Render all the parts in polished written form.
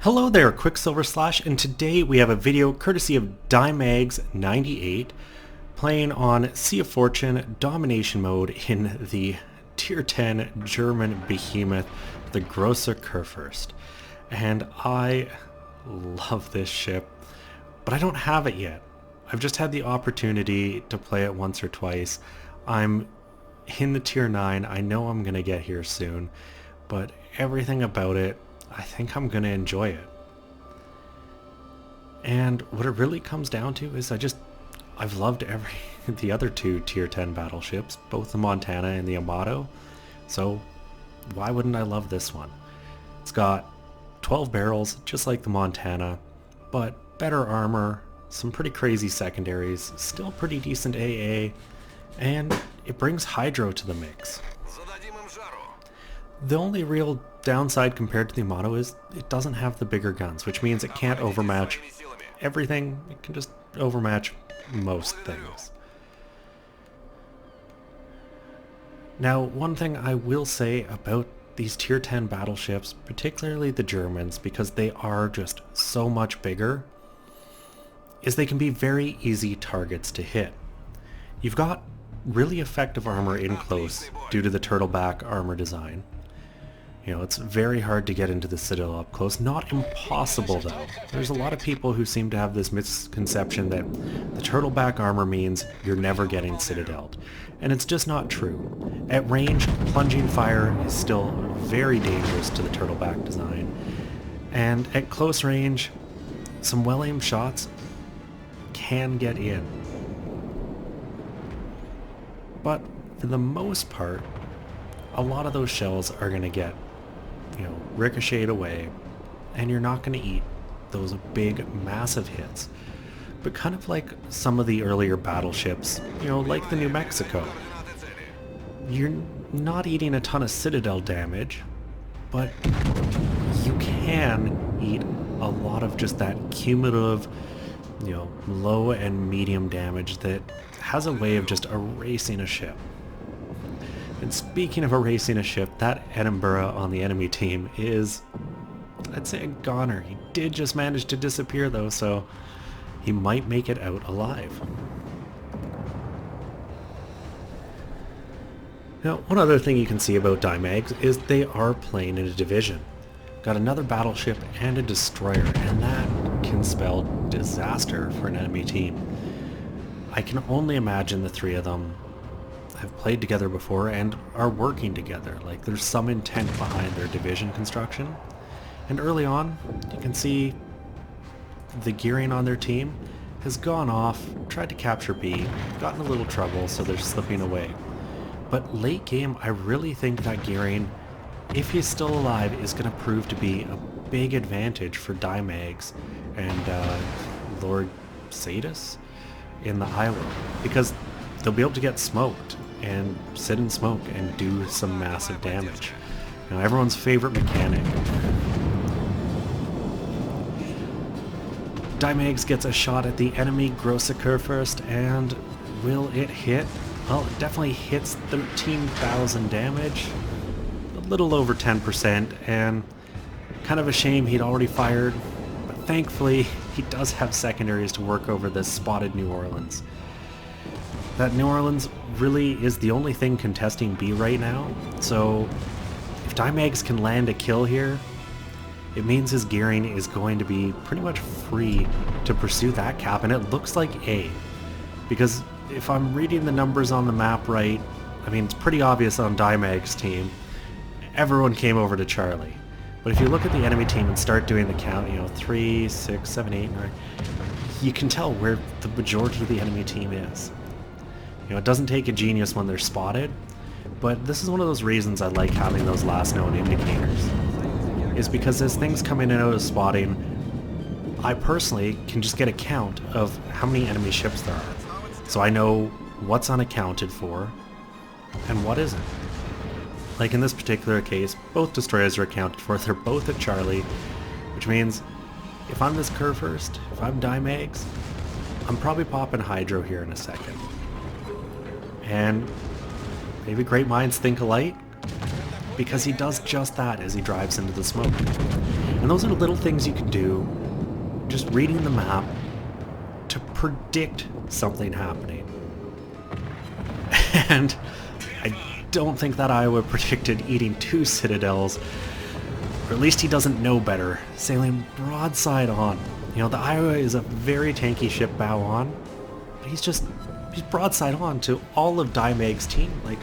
Hello there, Qckslvrslash, and today we have a video courtesy of Dymags 98 playing on Sea of Fortune domination mode in the tier 10 German behemoth, the Großer Kurfürst. And I love this ship, but I don't have it yet. I've just had the opportunity to play it once or twice. I'm in the tier 9, I know I'm going to get here soon, but everything about it, I think I'm going to enjoy it. And what it really comes down to is I've loved the other two tier 10 battleships, both the Montana and the Amato, so why wouldn't I love this one? It's got 12 barrels, just like the Montana, but better armor, some pretty crazy secondaries, still pretty decent AA, and it brings hydro to the mix. The only real downside compared to the Amato is it doesn't have the bigger guns, which means it can't overmatch everything. It can just overmatch most things. Now, one thing I will say about these tier 10 battleships, particularly the Germans, because they are just so much bigger, is they can be very easy targets to hit. You've got really effective armor in close due to the turtleback armor design. You know, it's very hard to get into the Citadel up close. Not impossible, though. There's a lot of people who seem to have this misconception that the turtleback armor means you're never getting Citadeled. And it's just not true. At range, plunging fire is still very dangerous to the turtleback design. And at close range, some well-aimed shots can get in. But for the most part, a lot of those shells are going to get, ricocheted away, and you're not going to eat those big, massive hits. But kind of like some of the earlier battleships, like the New Mexico, you're not eating a ton of Citadel damage, but you can eat a lot of just that cumulative, low and medium damage that has a way of just erasing a ship. And speaking of erasing a ship, that Edinburgh on the enemy team is, I'd say, a goner. He did just manage to disappear though, so he might make it out alive. Now, one other thing you can see about Dymags is they are playing in a division. Got another battleship and a destroyer, and that can spell disaster for an enemy team. I can only imagine the three of them have played together before and are working together. Like, there's some intent behind their division construction. And early on, you can see the gearing on their team has gone off, tried to capture B, gotten a little trouble, so they're slipping away. But late game, I really think that gearing, if he's still alive, is going to prove to be a big advantage for Dymags and Lord Sadus in the Iowa, because they'll be able to get smoked and sit in smoke and do some massive damage. Everyone's favorite mechanic. Dymags gets a shot at the enemy Großer Kurfürst, and will it hit? Well, it definitely hits 13,000 damage, a little over 10%, and kind of a shame he'd already fired, but thankfully he does have secondaries to work over this spotted New Orleans. That New Orleans really is the only thing contesting B right now, so if Dymags can land a kill here, it means his gearing is going to be pretty much free to pursue that cap, and it looks like A. Because if I'm reading the numbers on the map right, I mean, it's pretty obvious on Dymags' team, everyone came over to Charlie. But if you look at the enemy team and start doing the count, 3, 6, 7, 8, 9, you can tell where the majority of the enemy team is. It doesn't take a genius when they're spotted, but this is one of those reasons I like having those last known indicators, is because as things come in and out of spotting, I personally can just get a count of how many enemy ships there are. So I know what's unaccounted for and what isn't. Like in this particular case, both destroyers are accounted for. They're both at Charlie, which means if I'm this Kurfürst, if I'm Dymags, I'm probably popping Hydro here in a second. And maybe great minds think alike, because he does just that as he drives into the smoke. And those are little things you can do, just reading the map, to predict something happening. And I don't think that Iowa predicted eating 2 citadels, or at least he doesn't know better, sailing broadside on. You know, the Iowa is a very tanky ship bow on, but he's broadside on to all of Dymags' team. Like,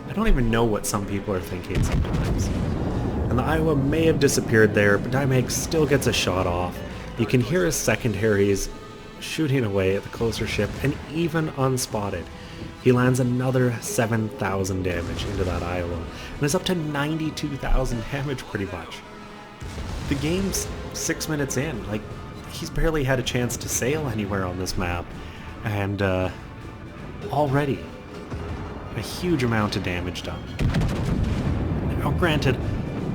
I don't even know what some people are thinking sometimes. And the Iowa may have disappeared there, but Dymags still gets a shot off. You can hear his secondaries shooting away at the closer ship, and even unspotted, he lands another 7,000 damage into that Iowa, and is up to 92,000 damage pretty much. The game's 6 minutes in, like, he's barely had a chance to sail anywhere on this map, and already a huge amount of damage done. Now granted,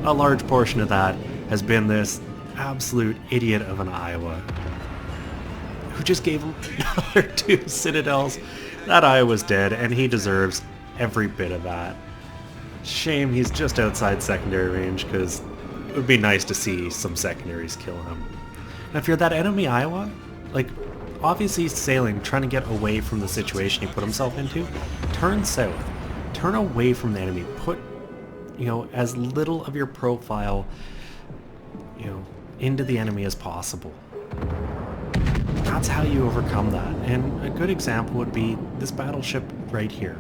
a large portion of that has been this absolute idiot of an Iowa who just gave him another 2 citadels. That Iowa's dead, and he deserves every bit of that. Shame he's just outside secondary range, because it would be nice to see some secondaries kill him. Now if you're that enemy Iowa, like, obviously he's sailing, trying to get away from the situation he put himself into, turn south. Turn away from the enemy. Put, you know, as little of your profile, you know, into the enemy as possible. That's how you overcome that. And a good example would be this battleship right here.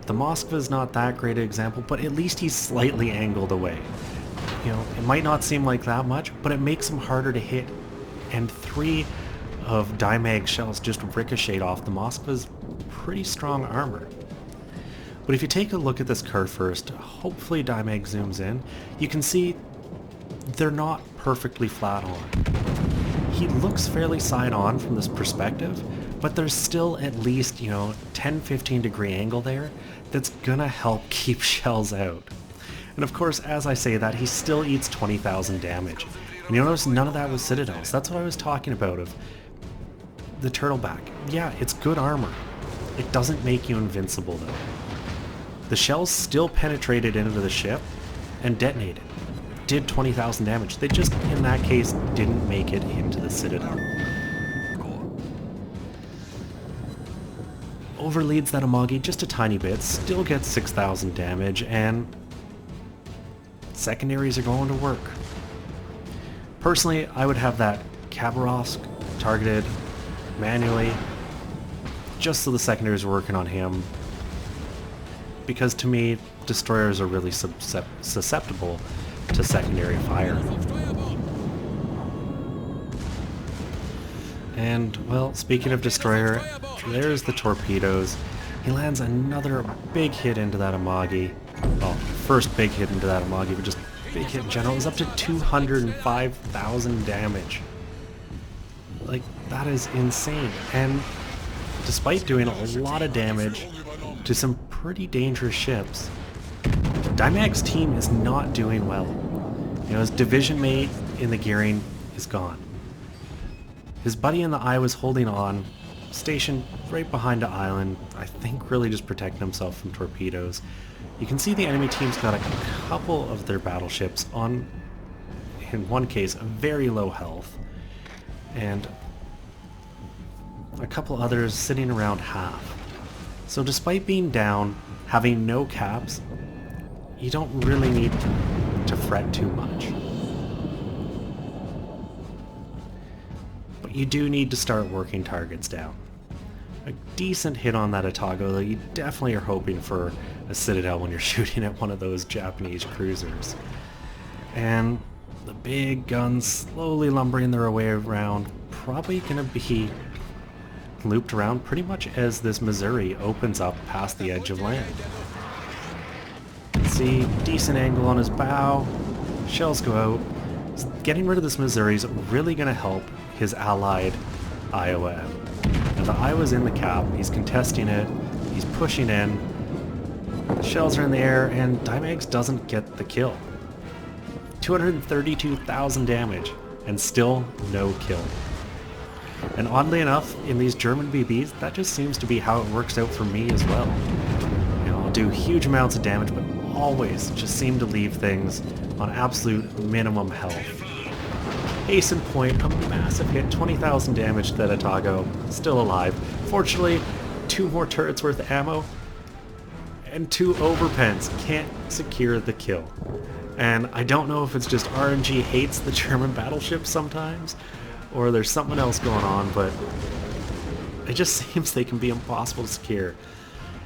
The Moskva's not that great an example, but at least he's slightly angled away. You know, it might not seem like that much, but it makes him harder to hit. And 3 of Dymags shells just ricocheted off the Moskva's pretty strong armor. But if you take a look at this Kurfürst, hopefully Dymag zooms in, you can see they're not perfectly flat on. He looks fairly side on from this perspective, but there's still at least, you know, 10-15 degree angle there that's gonna help keep shells out. And of course, as I say that, he still eats 20,000 damage. And you notice none of that was citadels. That's what I was talking about of the turtleback. Yeah, it's good armor. It doesn't make you invincible though. The shells still penetrated into the ship and detonated. Did 20,000 damage. They just, in that case, didn't make it into the citadel. Overleads that Amagi just a tiny bit, still gets 6,000 damage, and secondaries are going to work. Personally, I would have that Khabarovsk targeted manually, just so the secondaries are working on him, because to me, destroyers are really susceptible to secondary fire. And, well, speaking of destroyer, there's the torpedoes. He lands another big hit into that Amagi. Well, first big hit into that Amagi, but just big hit in general. It was up to 205,000 damage. Like, that is insane. And despite doing a lot of damage to some pretty dangerous ships, Dymags' team is not doing well. You know, his division mate in the gearing is gone. His buddy in the eye was holding on, stationed right behind the island, I think really just protecting himself from torpedoes. You can see the enemy team's got a couple of their battleships on, in one case, very low health, and a couple others sitting around half. So despite being down, having no caps, you don't really need to fret too much. But you do need to start working targets down. A decent hit on that Atago, though you definitely are hoping for a citadel when you're shooting at one of those Japanese cruisers. And the big guns slowly lumbering their way around, probably going to be looped around pretty much as this Missouri opens up past the edge of land. See, decent angle on his bow, shells go out. Getting rid of this Missouri is really going to help his allied Iowa. Now the Iowa's in the cap, he's contesting it, he's pushing in, the shells are in the air, and Dymags doesn't get the kill. 232,000 damage, and still no kill. And oddly enough, in these German BBs, that just seems to be how it works out for me as well. You know, I'll do huge amounts of damage, but always just seem to leave things on absolute minimum health. Case in point, a massive hit, 20,000 damage to that Atago, still alive. Fortunately, 2 more turrets worth of ammo, and 2 overpens can't secure the kill. And I don't know if it's just RNG hates the German battleships sometimes, or there's something else going on, but it just seems they can be impossible to secure.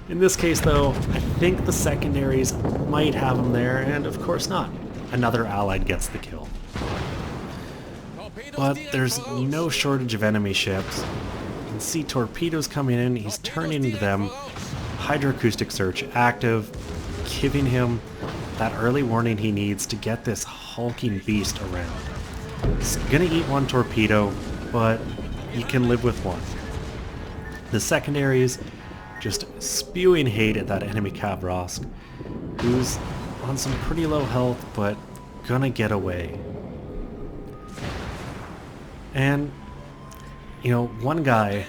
In this case though, I think the secondaries might have them there, and of course not. Another allied gets the kill. But there's no shortage of enemy ships. You can see torpedoes coming in, he's turning into them. Hydroacoustic search active, giving him that early warning he needs to get this hulking beast around. He's gonna eat 1 torpedo, but you can live with 1. The secondaries just spewing hate at that enemy Qckslvrslash, who's on some pretty low health, but gonna get away. And, you know, one guy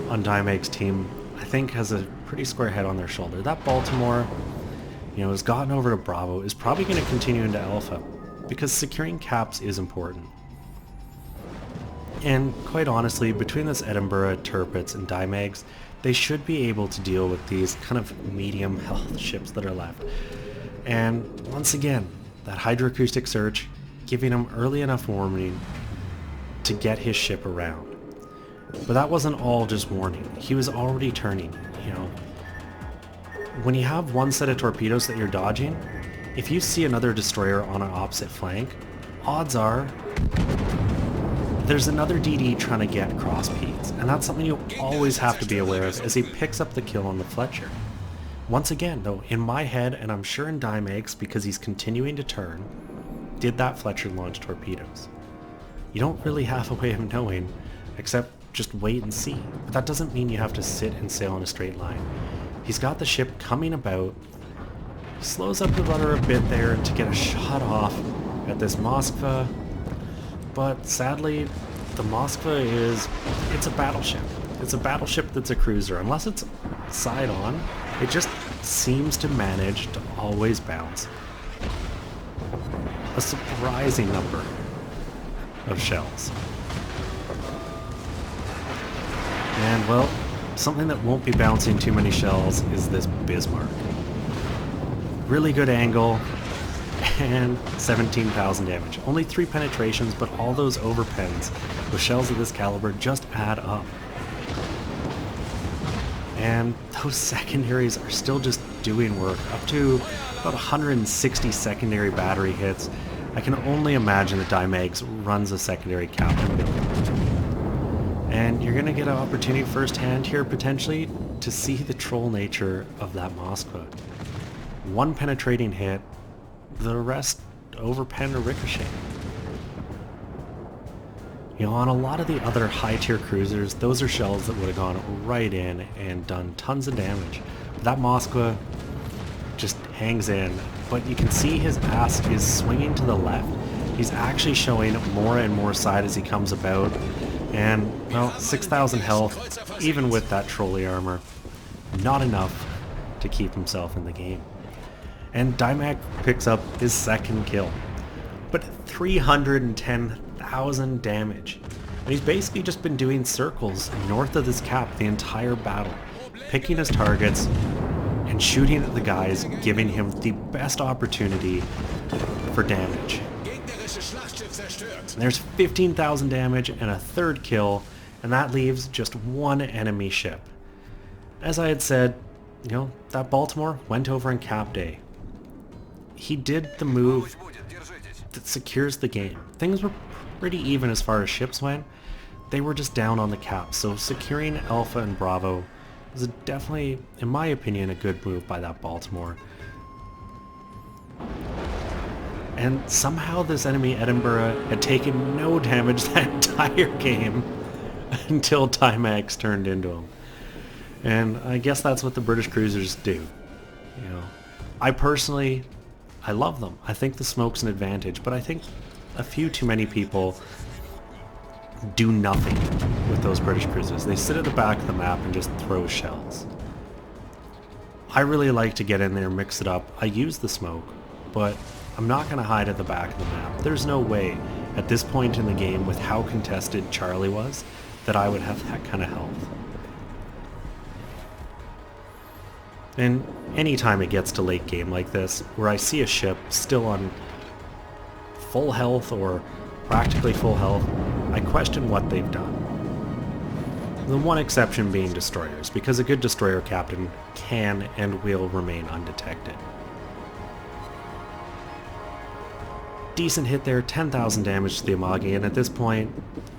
on Dymags' team, I think, has a pretty square head on their shoulder. That Baltimore, you know, has gotten over to Bravo, is probably going to continue into Alpha, because securing caps is important. And quite honestly, between this Edinburgh, Tirpitz, and Dymags, they should be able to deal with these kind of medium health ships that are left. And once again, that hydroacoustic search, giving him early enough warning to get his ship around. But that wasn't all just warning. He was already turning, you know. When you have 1 set of torpedoes that you're dodging, if you see another destroyer on an opposite flank, odds are there's another DD trying to get cross peaks, and that's something you always have to be aware of as he picks up the kill on the Fletcher. Once again, though, in my head, and I'm sure in Dymags, because he's continuing to turn, did that Fletcher launch torpedoes? You don't really have a way of knowing, except just wait and see. But that doesn't mean you have to sit and sail in a straight line. He's got the ship coming about, slows up the rudder a bit there to get a shot off at this Moskva, but sadly, the Moskva it's a battleship. It's a battleship that's a cruiser. Unless it's side on, it just seems to manage to always bounce a surprising number of shells. And well, something that won't be bouncing too many shells is this Bismarck. Really good angle, and 17,000 damage. Only 3 penetrations, but all those overpens with shells of this caliber just add up. And those secondaries are still just doing work, up to about 160 secondary battery hits. I can only imagine that Dymags runs a secondary captain build. And you're going to get an opportunity firsthand here, potentially, to see the troll nature of that Moskva. 1 penetrating hit, the rest overpen or ricochet. You know, on a lot of the other high-tier cruisers, those are shells that would have gone right in and done tons of damage. But that Moskva just hangs in, but you can see his mast is swinging to the left. He's actually showing more and more side as he comes about, and, well, 6,000 health, even with that trolley armor, not enough to keep himself in the game. And Dymags picks up his 2nd kill, but 310,000 damage. And he's basically just been doing circles north of this cap the entire battle, picking his targets and shooting at the guys, giving him the best opportunity for damage. And there's 15,000 damage and a 3rd kill, and that leaves just 1 enemy ship. As I had said, you know, that Baltimore went over in Cap Day. He did the move that secures the game. Things were pretty even as far as ships went. They were just down on the cap, so securing Alpha and Bravo was definitely, in my opinion, a good move by that Baltimore. And somehow this enemy Edinburgh had taken no damage that entire game until Dymags turned into him. And I guess that's what the British cruisers do. You know, I love them. I think the smoke's an advantage, but I think a few too many people do nothing with those British cruisers. They sit at the back of the map and just throw shells. I really like to get in there, mix it up. I use the smoke, but I'm not going to hide at the back of the map. There's no way. at this point in the game with how contested Charlie was that I would have that kind of health. And anytime it gets to late game like this, where I see a ship still on full health or practically full health, I question what they've done. The one exception being destroyers, because a good destroyer captain can and will remain undetected. Decent hit there, 10,000 damage to the Amagi, and at this point,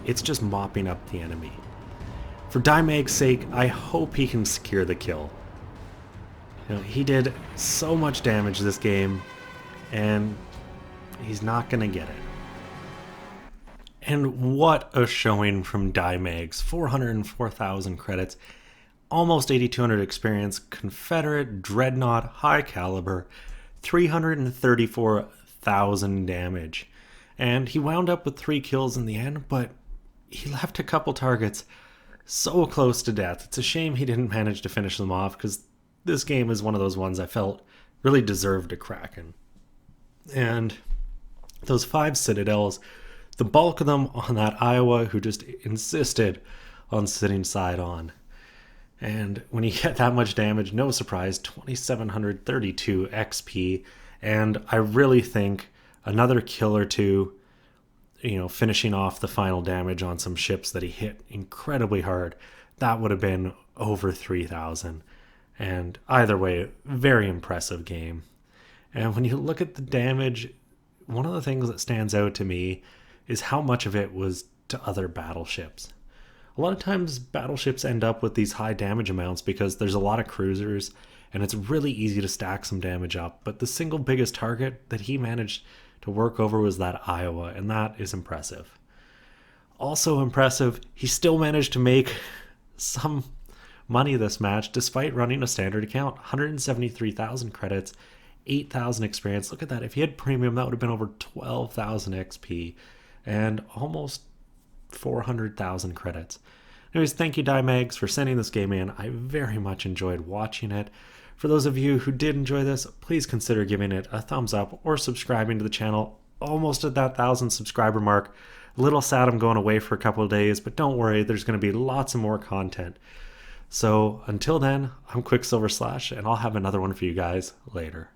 it's just mopping up the enemy. For Dymags' sake, I hope he can secure the kill. He did so much damage this game, and he's not going to get it. And what a showing from Dymags. 404,000 credits, almost 8,200 experience, Confederate, Dreadnought, high caliber, 334,000 damage. And he wound up with 3 kills in the end, but he left a couple targets so close to death. It's a shame he didn't manage to finish them off, because this game is one of those ones I felt really deserved a Kraken. And those 5 Citadels, the bulk of them on that Iowa who just insisted on sitting side on. And when you get that much damage, no surprise, 2,732 XP. And I really think another kill or two, finishing off the final damage on some ships that he hit incredibly hard, that would have been over 3,000. And either way, very impressive game. And when you look at the damage, one of the things that stands out to me is how much of it was to other battleships. A lot of times battleships end up with these high damage amounts because there's a lot of cruisers and it's really easy to stack some damage up. But the single biggest target that he managed to work over was that Iowa, and that is impressive. Also impressive, he still managed to make some money this match despite running a standard account. 173,000 credits, 8,000 experience. Look at that. If he had premium, that would have been over 12,000 XP and almost 400,000 credits. Anyways, thank you Dymags for sending this game in. I very much enjoyed watching it. For those of you who did enjoy this, please consider giving it a thumbs up or subscribing to the channel. Almost at that 1,000 subscriber mark. A little sad I'm going away for a couple of days, but don't worry, there's going to be lots of more content. So until then, I'm Qckslvrslash, and I'll have another one for you guys later.